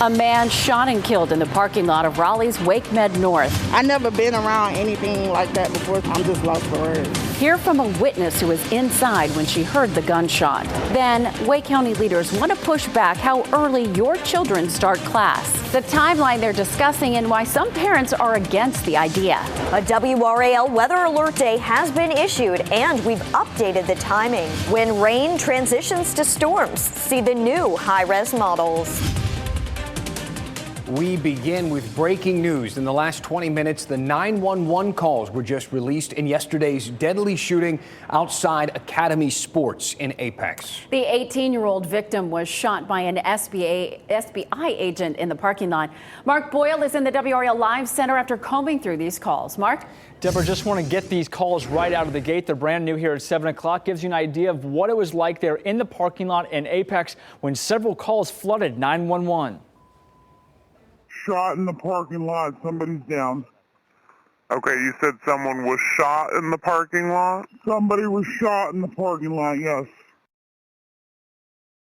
A man shot and killed in the parking lot of Raleigh's Wake Med North. I've never been around anything like that before. I'm just lost for words. Hear from a witness who was inside when she heard the gunshot. Then, Wake County leaders want to push back how early your children start class. The timeline they're discussing and why some parents are against the idea. A WRAL weather alert day has been issued, and we've updated the timing. When rain transitions to storms, see the new high-res models. We begin with breaking news. In the last 20 minutes, the 911 calls were just released in yesterday's deadly shooting outside Academy Sports in Apex. The 18-year-old victim was shot by an FBI agent in the parking lot. Mark Boyle is in the WRAL Live Center after combing through these calls. Mark? Deborah, just want to get these calls right out of the gate. They're brand new here at 7 o'clock. Gives you an idea of what it was like there in the parking lot in Apex when several calls flooded 911. Shot in the parking lot. Somebody's down. Okay, you said someone was shot in the parking lot? Somebody was shot in the parking lot, yes.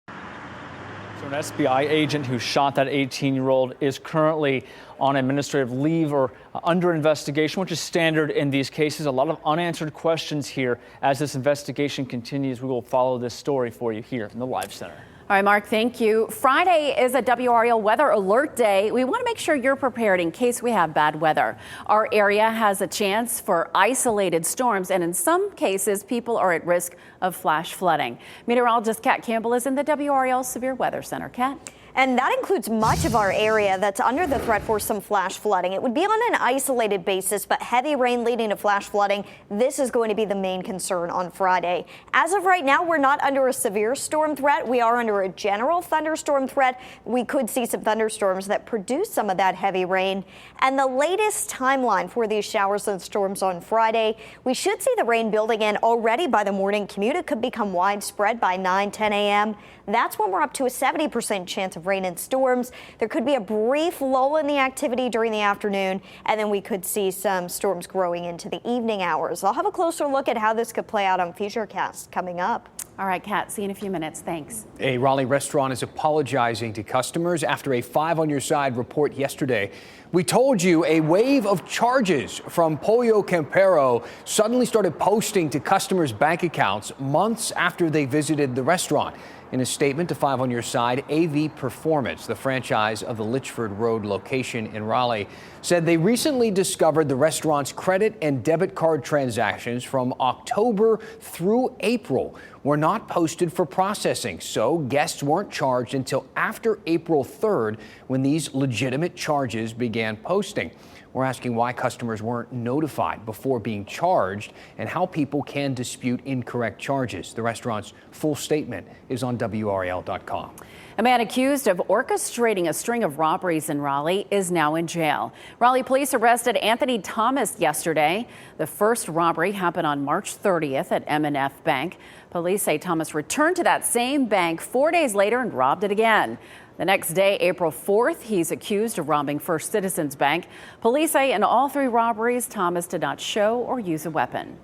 So an FBI agent who shot that 18-year-old is currently on administrative leave or under investigation, which is standard in these cases. A lot of unanswered questions here. As this investigation continues, we will follow this story for you here in the Live Center. All right, Mark, thank you. Friday is a WRAL weather alert day. We want to make sure you're prepared in case we have bad weather. Our area has a chance for isolated storms, and in some cases, people are at risk of flash flooding. Meteorologist Kat Campbell is in the WRAL Severe Weather Center. Kat? And that includes much of our area that's under the threat for some flash flooding. It would be on an isolated basis, but heavy rain leading to flash flooding, this is going to be the main concern on Friday. As of right now, we're not under a severe storm threat. We are under a general thunderstorm threat. We could see some thunderstorms that produce some of that heavy rain. And the latest timeline for these showers and storms on Friday, we should see the rain building in already by the morning commute. It could become widespread by 9-10 a.m. That's when we're up to a 70% chance of rain and storms. There could be a brief lull in the activity during the afternoon, and then we could see some storms growing into the evening hours. I'll have a closer look at how this could play out on Futurecast coming up. All right, Kat, see you in a few minutes. Thanks. A Raleigh restaurant is apologizing to customers after a 5 on Your Side report yesterday. We told you a wave of charges from Pollo Campero suddenly started posting to customers' bank accounts months after they visited the restaurant. In a statement to 5 on Your Side, AV Performance, the franchise of the Litchford Road location in Raleigh, said they recently discovered the restaurant's credit and debit card transactions from October through April were not posted for processing, so guests weren't charged until after April 3rd when these legitimate charges began posting. We're asking why customers weren't notified before being charged and how people can dispute incorrect charges. The restaurant's full statement is on WRAL.com. A man accused of orchestrating a string of robberies in Raleigh is now in jail. Raleigh police arrested Anthony Thomas yesterday. The first robbery happened on March 30th at M&F Bank. Police say Thomas returned to that same bank 4 days later and robbed it again. The next day, April 4th, he's accused of robbing First Citizens Bank. Police say in all 3 robberies, Thomas did not show or use a weapon.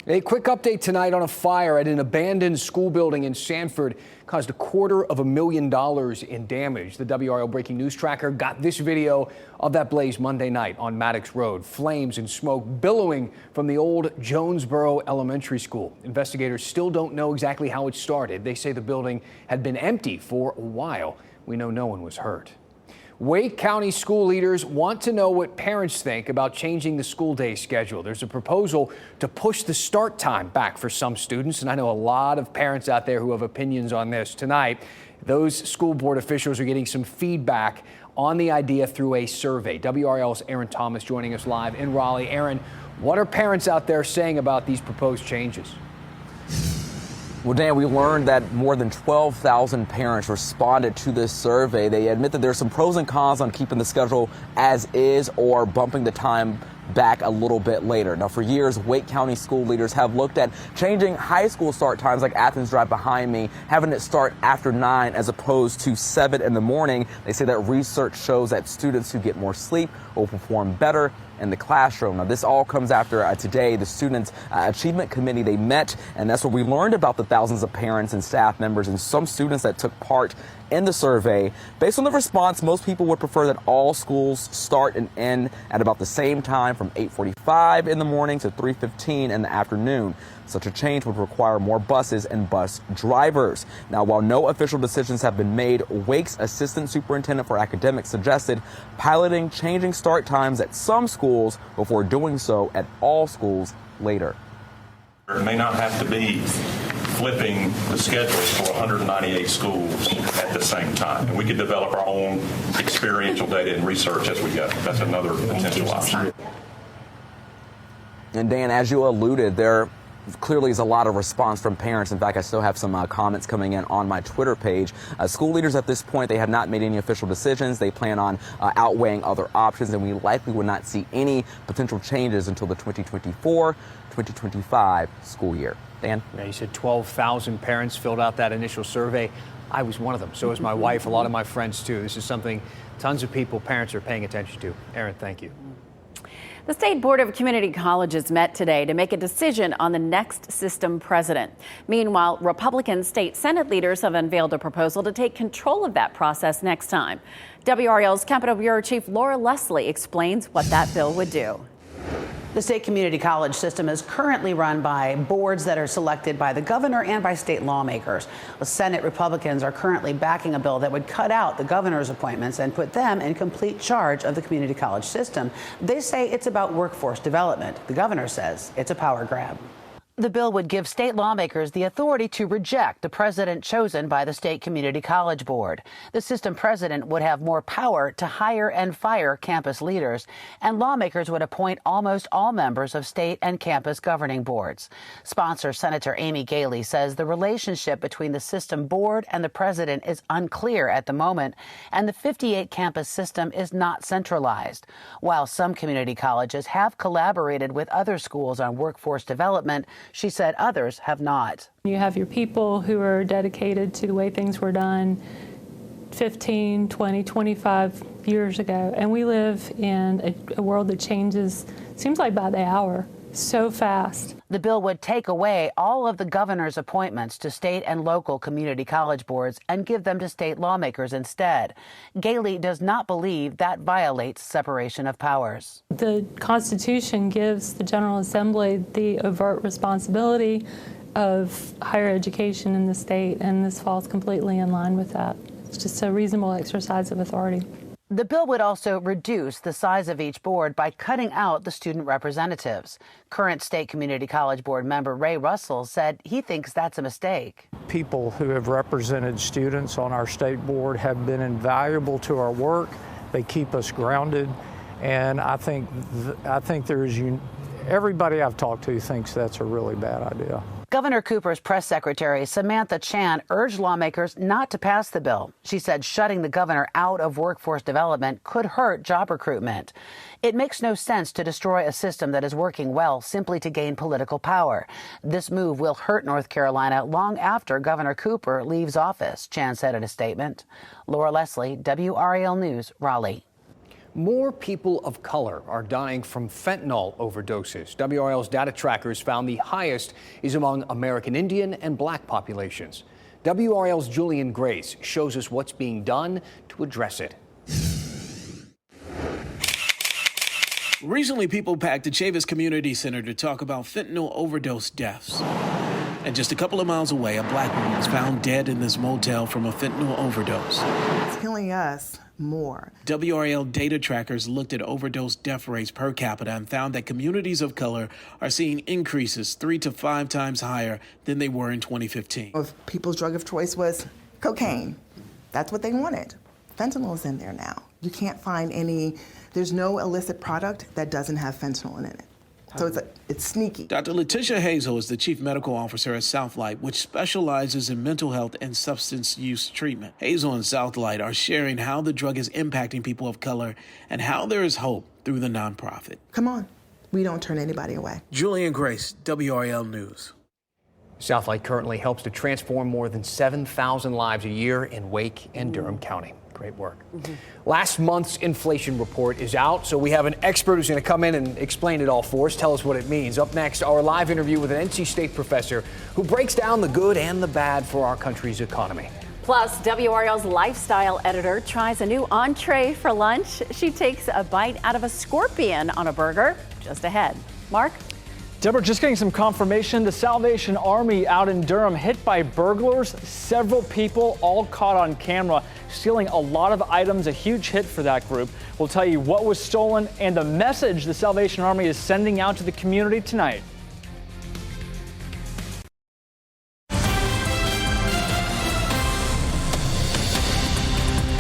A quick update tonight on a fire at an abandoned school building in Sanford caused $250,000 in damage. The WRAL Breaking News Tracker got this video of that blaze Monday night on Maddox Road. Flames and smoke billowing from the old Jonesboro Elementary School. Investigators still don't know exactly how it started. They say the building had been empty for a while. We know no one was hurt. Wake County school leaders want to know what parents think about changing the school day schedule. There's a proposal to push the start time back for some students, and I know a lot of parents out there who have opinions on this tonight. Those school board officials are getting some feedback on the idea through a survey. WRAL's Aaron Thomas joining us live in Raleigh. Aaron, what are parents out there saying about these proposed changes? Well, Dan, we learned that more than 12,000 parents responded to this survey. They admit that there's some pros and cons on keeping the schedule as is or bumping the time back a little bit later. Now, for years, Wake County school leaders have looked at changing high school start times like Athens Drive behind me, having it start after 9 as opposed to 7 in the morning. They say that research shows that students who get more sleep will perform better in the classroom. Now, this all comes after today the Students' Achievement Committee, they met, and that's where we learned about the thousands of parents and staff members and some students that took part in the survey. Based on the response, most people would prefer that all schools start and end at about the same time, from 8:45 in the morning to 3:15 in the afternoon. Such a change would require more buses and bus drivers. Now, while no official decisions have been made, Wake's Assistant Superintendent for Academics suggested piloting changing start times at some schools before doing so at all schools later. It may not have to be flipping the schedules for 198 schools at the same time. And we could develop our own experiential data and research as we go. That's another potential option. And Dan, as you alluded, there clearly is a lot of response from parents. In fact, I still have some comments coming in on my Twitter page. School leaders at this point, they have not made any official decisions. They plan on outweighing other options, and we likely would not see any potential changes until the 2024-2025 school year. Dan? Yeah, you said 12,000 parents filled out that initial survey. I was one of them. So was my wife, a lot of my friends too. This is something tons of people, parents, are paying attention to. Aaron, thank you. The State Board of Community Colleges met today to make a decision on the next system president. Meanwhile, Republican state Senate leaders have unveiled a proposal to take control of that process next time. WRAL's Capitol Bureau Chief Laura Leslie explains what that bill would do. The state community college system is currently run by boards that are selected by the governor and by state lawmakers. The Senate Republicans are currently backing a bill that would cut out the governor's appointments and put them in complete charge of the community college system. They say it's about workforce development. The governor says it's a power grab. The bill would give state lawmakers the authority to reject the president chosen by the State Community College Board. The system president would have more power to hire and fire campus leaders, and lawmakers would appoint almost all members of state and campus governing boards. Sponsor Senator Amy Galey says the relationship between the system board and the president is unclear at the moment, and the 58 campus system is not centralized. While some community colleges have collaborated with other schools on workforce development, she said others have not. You have your people who are dedicated to the way things were done 15, 20, 25 years ago. And we live in a world that changes, seems like by the hour, so fast. The bill would take away all of the governor's appointments to state and local community college boards and give them to state lawmakers instead. Galey does not believe that violates separation of powers. The Constitution gives the General Assembly the overt responsibility of higher education in the state, and this falls completely in line with that. It's just a reasonable exercise of authority. The bill would also reduce the size of each board by cutting out the student representatives. Current State Community College Board member Ray Russell said he thinks that's a mistake. People who have represented students on our state board have been invaluable to our work. They keep us grounded, and I think everybody I've talked to thinks that's a really bad idea. Governor Cooper's press secretary, Samantha Chan, urged lawmakers not to pass the bill. She said shutting the governor out of workforce development could hurt job recruitment. It makes no sense to destroy a system that is working well simply to gain political power. This move will hurt North Carolina long after Governor Cooper leaves office, Chan said in a statement. Laura Leslie, WRAL News, Raleigh. More people of color are dying from fentanyl overdoses. WRAL's data trackers found the highest is among American Indian and Black populations. WRAL's Julian Grace shows us what's being done to address it. Recently, people packed the Chavis Community Center to talk about fentanyl overdose deaths. And just a couple of miles away, a Black woman was found dead in this motel from a fentanyl overdose. It's killing us more. WRAL data trackers looked at overdose death rates per capita and found that communities of color are seeing increases 3 to 5 times higher than they were in 2015. If people's drug of choice was cocaine, that's what they wanted. Fentanyl is in there now. You can't find there's no illicit product that doesn't have fentanyl in it. So it's sneaky. Dr. Letitia Hazel is the chief medical officer at Southlight, which specializes in mental health and substance use treatment. Hazel and Southlight are sharing how the drug is impacting people of color and how there is hope through the nonprofit. Come on. We don't turn anybody away. Julian Grace, WRAL News. Southlight currently helps to transform more than 7,000 lives a year in Wake and Durham County. Great work. Last month's inflation report is out, so we have an expert who's going to come in and explain it all for us, tell us what it means. Up next, our live interview with an NC State professor who breaks down the good and the bad for our country's economy. Plus, WRAL's lifestyle editor tries a new entree for lunch. She takes a bite out of a scorpion on a burger. Just ahead. Mark? Deborah, just getting some confirmation. The Salvation Army out in Durham hit by burglars. Several people all caught on camera stealing a lot of items. A huge hit for that group. We'll tell you what was stolen and the message the Salvation Army is sending out to the community tonight.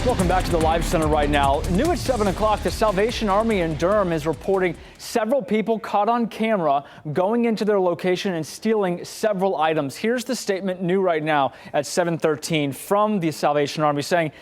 Welcome back to the Live Center right now. New at 7 o'clock, the Salvation Army in Durham is reporting several people caught on camera going into their location and stealing several items. Here's the statement new right now at 7:13 from the Salvation Army saying,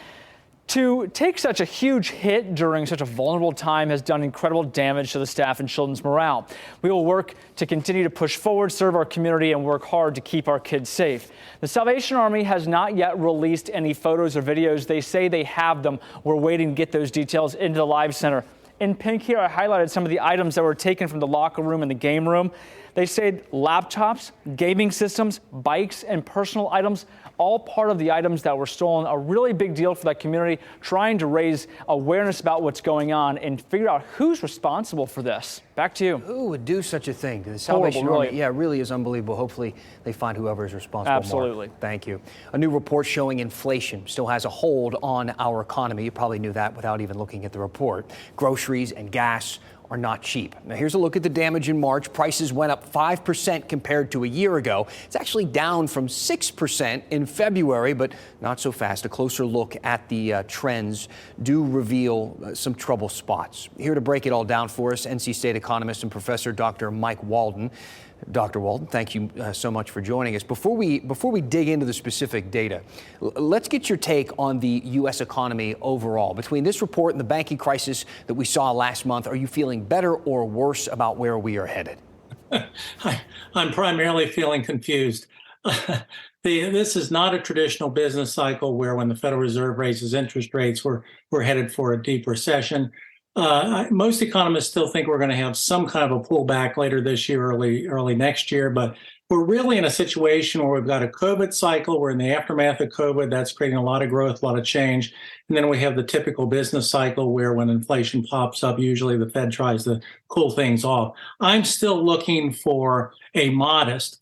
to take such a huge hit during such a vulnerable time has done incredible damage to the staff and children's morale. We will work to continue to push forward, serve our community, and work hard to keep our kids safe. The Salvation Army has not yet released any photos or videos. They say they have them. We're waiting to get those details into the Live Center. In pink here, I highlighted some of the items that were taken from the locker room and the game room. They say laptops, gaming systems, bikes, and personal items, all part of the items that were stolen. A really big deal for that community, trying to raise awareness about what's going on and figure out who's responsible for this. Back to you. Who would do such a thing to the Salvation Army? Yeah, it really is unbelievable. Hopefully they find whoever is responsible. Absolutely. Mark. Thank you. A new report showing inflation still has a hold on our economy. You probably knew that without even looking at the report. Groceries and gas are not cheap. Now here's a look at the damage in March. Prices went up 5% compared to a year ago. It's actually down from 6% in February, but not so fast. A closer look at the trends do reveal some trouble spots. Here to break it all down for us, NC State economist and professor Dr. Mike Walden. Dr. Walden, thank you so much for joining us. Before we dig into the specific data, let's get your take on the U.S. economy overall. Between this report and the banking crisis that we saw last month, are you feeling better or worse about where we are headed? I'm primarily feeling confused. This is not a traditional business cycle where when the Federal Reserve raises interest rates, we're headed for a deep recession. Most economists still think we're going to have some kind of a pullback later this year, early next year, but we're really in a situation where we've got a COVID cycle. We're in the aftermath of COVID. That's creating a lot of growth, a lot of change. And then we have the typical business cycle where when inflation pops up, usually the Fed tries to cool things off. I'm still looking for a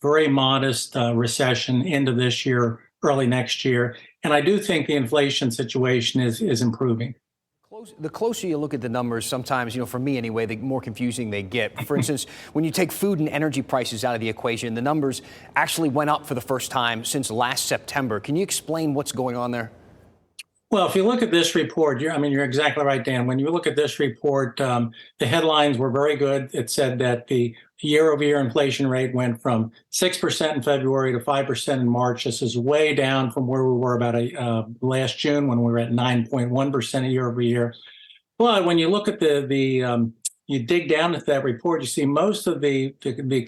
very modest recession into this year, early next year. And I do think the inflation situation is improving. The closer you look at the numbers, sometimes, for me anyway, the more confusing they get. For instance, when you take food and energy prices out of the equation, the numbers actually went up for the first time since last September. Can you explain what's going on there? Well, if you look at this report, you're exactly right, Dan. When you look at this report, the headlines were very good. It said that the year-over-year inflation rate went from 6% in February to 5% in March. This is way down from where we were about last June when we were at 9.1% year-over-year. But when you look at you dig down into that report, you see most of the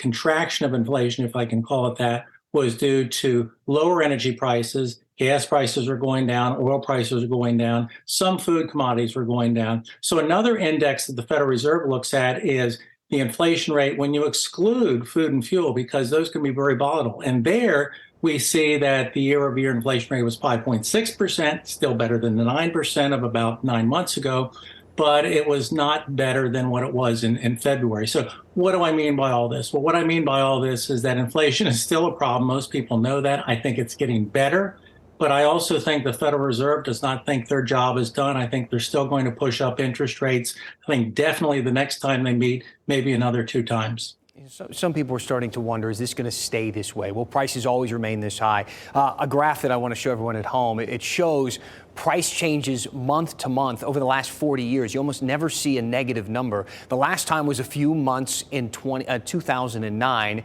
contraction of inflation, if I can call it that, was due to lower energy prices. Gas prices are going down, oil prices are going down, some food commodities are going down. So another index that the Federal Reserve looks at is the inflation rate when you exclude food and fuel, because those can be very volatile. And there we see that the year-over-year inflation rate was 5.6%, still better than the 9% of about 9 months ago, but it was not better than what it was in February. So what do I mean by all this? Well, what I mean by all this is that inflation is still a problem. Most people know that. I think it's getting better. But I also think the Federal Reserve does not think their job is done. I think they're still going to push up interest rates. I think definitely the next time they meet, maybe another 2 times. Some people are starting to wonder, is this going to stay this way? Will prices always remain this high? A graph that I want to show everyone at home, it shows price changes month to month over the last 40 years. You almost never see a negative number. The last time was a few months in 2009.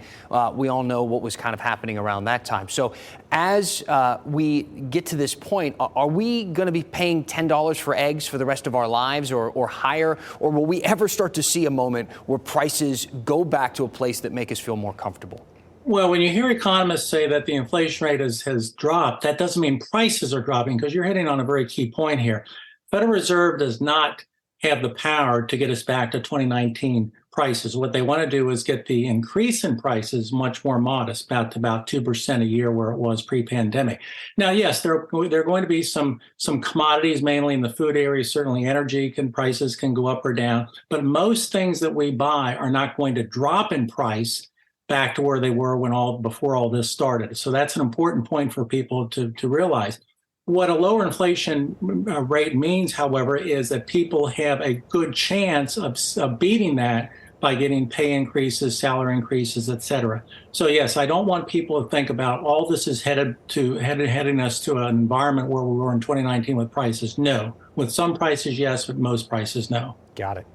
We all know what was kind of happening around that time. So as we get to this point, are we going to be paying $10 for eggs for the rest of our lives or higher? Or will we ever start to see a moment where prices go back to a place that make us feel more comfortable? Well, when you hear economists say that the inflation rate has dropped, that doesn't mean prices are dropping, because you're hitting on a very key point here. Federal Reserve does not have the power to get us back to 2019 prices. What they want to do is get the increase in prices much more modest, about 2% a year, where it was pre-pandemic. Now, yes, there are going to be some commodities, mainly in the food area. Certainly energy prices can go up or down, but most things that we buy are not going to drop in price back to where they were before all this started. So that's an important point for people to realize. What a lower inflation rate means, however, is that people have a good chance of beating that by getting pay increases, salary increases, et cetera. So yes, I don't want people to think about all this is heading us to an environment where we were in 2019 with prices. No. With some prices, yes, with most prices, no. Got it.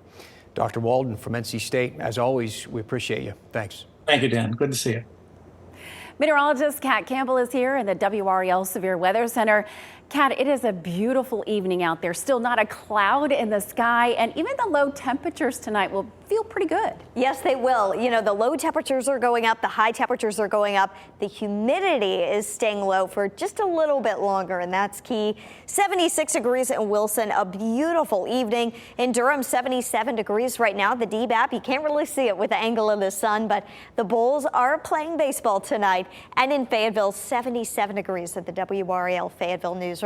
Dr. Walden from NC State, as always, we appreciate you. Thanks. Thank you, Dan. Good to see you. Meteorologist Kat Campbell is here in the WRAL Severe Weather Center. Kat, it is a beautiful evening out there. Still not a cloud in the sky, and even the low temperatures tonight will feel pretty good. Yes, they will. You know, the low temperatures are going up, the high temperatures are going up. The humidity is staying low for just a little bit longer, and that's key. 76 degrees in Wilson, a beautiful evening. In Durham, 77 degrees right now. The DBAP, you can't really see it with the angle of the sun, but the Bulls are playing baseball tonight. And in Fayetteville, 77 degrees at the WRAL Fayetteville newsroom.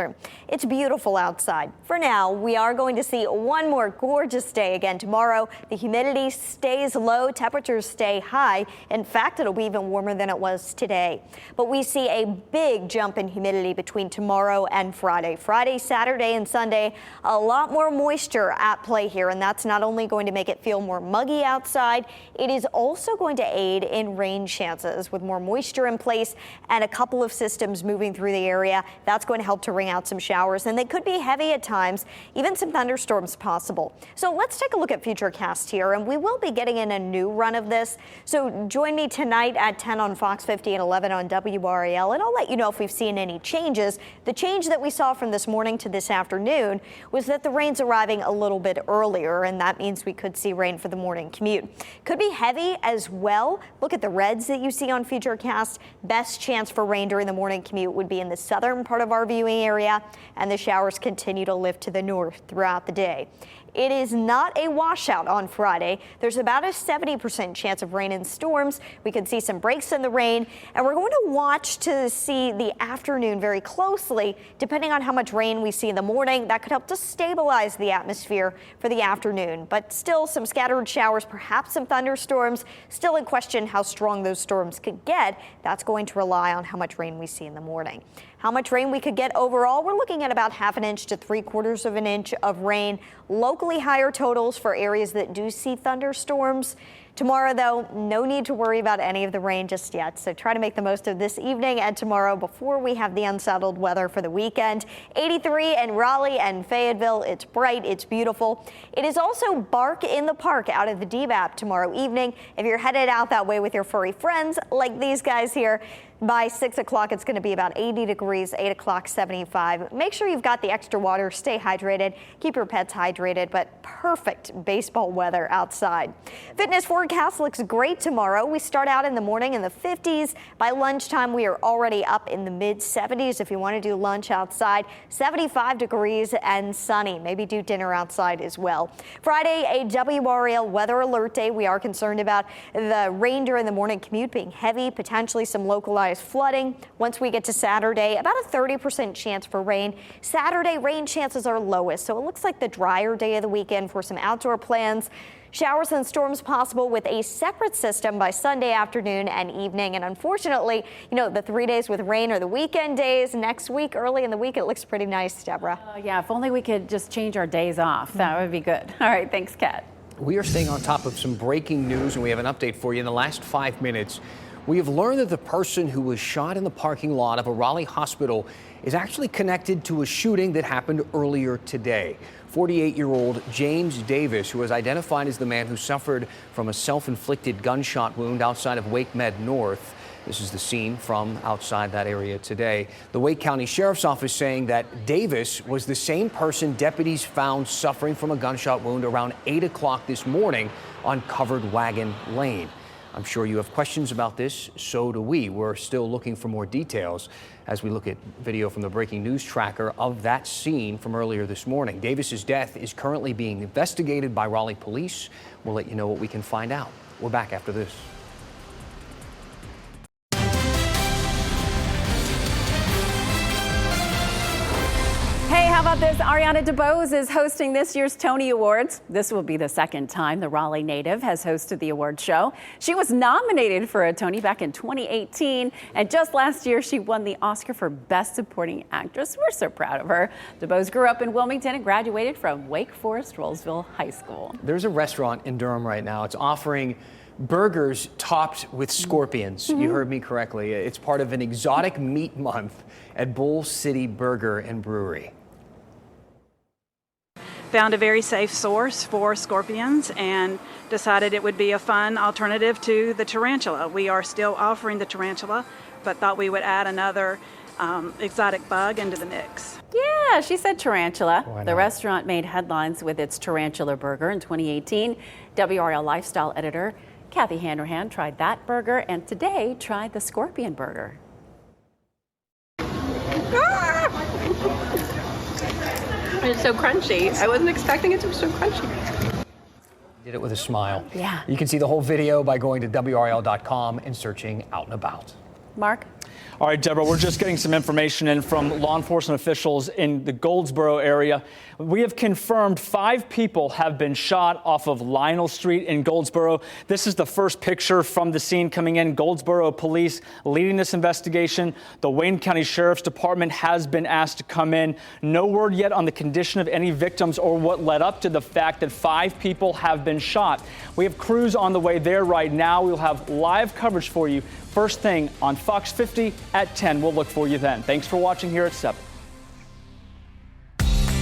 It's beautiful outside. For now, we are going to see one more gorgeous day again tomorrow. The humidity stays low, temperatures stay high. In fact, it'll be even warmer than it was today. But we see a big jump in humidity between tomorrow and Friday. Friday, Saturday, and Sunday, a lot more moisture at play here, and that's not only going to make it feel more muggy outside, it is also going to aid in rain chances with more moisture in place and a couple of systems moving through the area. That's going to help to ring out some showers, and they could be heavy at times, even some thunderstorms possible. So let's take a look at Futurecast here, and we will be getting in a new run of this. So join me tonight at 10 on Fox 50 and 11 on WRAL, and I'll let you know if we've seen any changes. The change that we saw from this morning to this afternoon was that the rain's arriving a little bit earlier, and that means we could see rain for the morning commute. Could be heavy as well. Look at the reds that you see on Futurecast. Best chance for rain during the morning commute would be in the southern part of our viewing area, and the showers continue to lift to the north throughout the day. It is not a washout on Friday. There's about a 70% chance of rain and storms. We could see some breaks in the rain, and we're going to watch to see the afternoon very closely. Depending on how much rain we see in the morning, that could help to stabilize the atmosphere for the afternoon. But still some scattered showers, perhaps some thunderstorms. Still in question how strong those storms could get. That's going to rely on how much rain we see in the morning. How much rain we could get overall, we're looking at about 1/2 inch to 3/4 of an inch of rain. Locally higher totals for areas that do see thunderstorms. Tomorrow, though, no need to worry about any of the rain just yet. So try to make the most of this evening and tomorrow before we have the unsettled weather for the weekend. 83 in Raleigh and Fayetteville. It's bright. It's beautiful. It is also bark in the park out of the DBAP tomorrow evening. If you're headed out that way with your furry friends like these guys here, by 6 o'clock, it's going to be about 80 degrees, 8 o'clock, 75. Make sure you've got the extra water. Stay hydrated. Keep your pets hydrated, but perfect baseball weather outside. Fitness forecast looks great tomorrow. We start out in the morning in the 50s. By lunchtime, we are already up in the mid-70s if you want to do lunch outside. 75 degrees and sunny. Maybe do dinner outside as well. Friday, a WRAL weather alert day. We are concerned about the rain during the morning commute being heavy, potentially some localized flooding. Once we get to Saturday, about a 30% chance for rain. Saturday, rain chances are lowest, so it looks like the drier day of the weekend for some outdoor plans. Showers and storms possible with a separate system by Sunday afternoon and evening. And unfortunately, you know, the 3 days with rain are the weekend days. Next week, early in the week, it looks pretty nice, Deborah. Yeah, if only we could just change our days off. That would be good. All right, thanks, Kat. We are staying on top of some breaking news, and we have an update for you in the last 5 minutes. We have learned that the person who was shot in the parking lot of a Raleigh hospital is actually connected to a shooting that happened earlier today. 48-year-old James Davis, who was identified as the man who suffered from a self-inflicted gunshot wound outside of Wake Med North. This is the scene from outside that area today. The Wake County Sheriff's Office saying that Davis was the same person deputies found suffering from a gunshot wound around 8 o'clock this morning on Covered Wagon Lane. I'm sure you have questions about this. So do we. We're still looking for more details as we look at video from the breaking news tracker of that scene from earlier this morning. Davis's death is currently being investigated by Raleigh police. We'll let you know what we can find out. We're back after this. Hey, how about this? Ariana DeBose is hosting this year's Tony Awards. This will be the second time the Raleigh native has hosted the award show. She was nominated for a Tony back in 2018, and just last year she won the Oscar for Best Supporting Actress. We're so proud of her. DeBose grew up in Wilmington and graduated from Wake Forest Rollsville High School. There's a restaurant in Durham right now. It's offering burgers topped with scorpions. You heard me correctly. It's part of an exotic meat month at Bull City Burger and Brewery. Found a very safe source for scorpions and decided it would be a fun alternative to the tarantula. We are still offering the tarantula, but thought we would add another exotic bug into the mix. Yeah, she said tarantula. The restaurant made headlines with its tarantula burger in 2018. WRAL lifestyle editor Kathy Hanrahan tried that burger and today tried the scorpion burger. It's so crunchy. I wasn't expecting it to be so crunchy. Did it with a smile. Yeah. You can see the whole video by going to WRAL.com and searching Out and About. Mark? All right, Deborah, we're just getting some information in from law enforcement officials in the Goldsboro area. We have confirmed 5 people have been shot off of Lionel Street in Goldsboro. This is the first picture from the scene coming in. Goldsboro police leading this investigation. The Wayne County Sheriff's Department has been asked to come in. No word yet on the condition of any victims or what led up to the fact that 5 people have been shot. We have crews on the way there right now. We'll have live coverage for you first thing on Fox 50 at 10. We'll look for you then. Thanks for watching here at 7.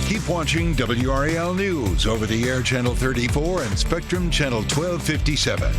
Keep watching WRAL News over the air Channel 34 and Spectrum Channel 1257.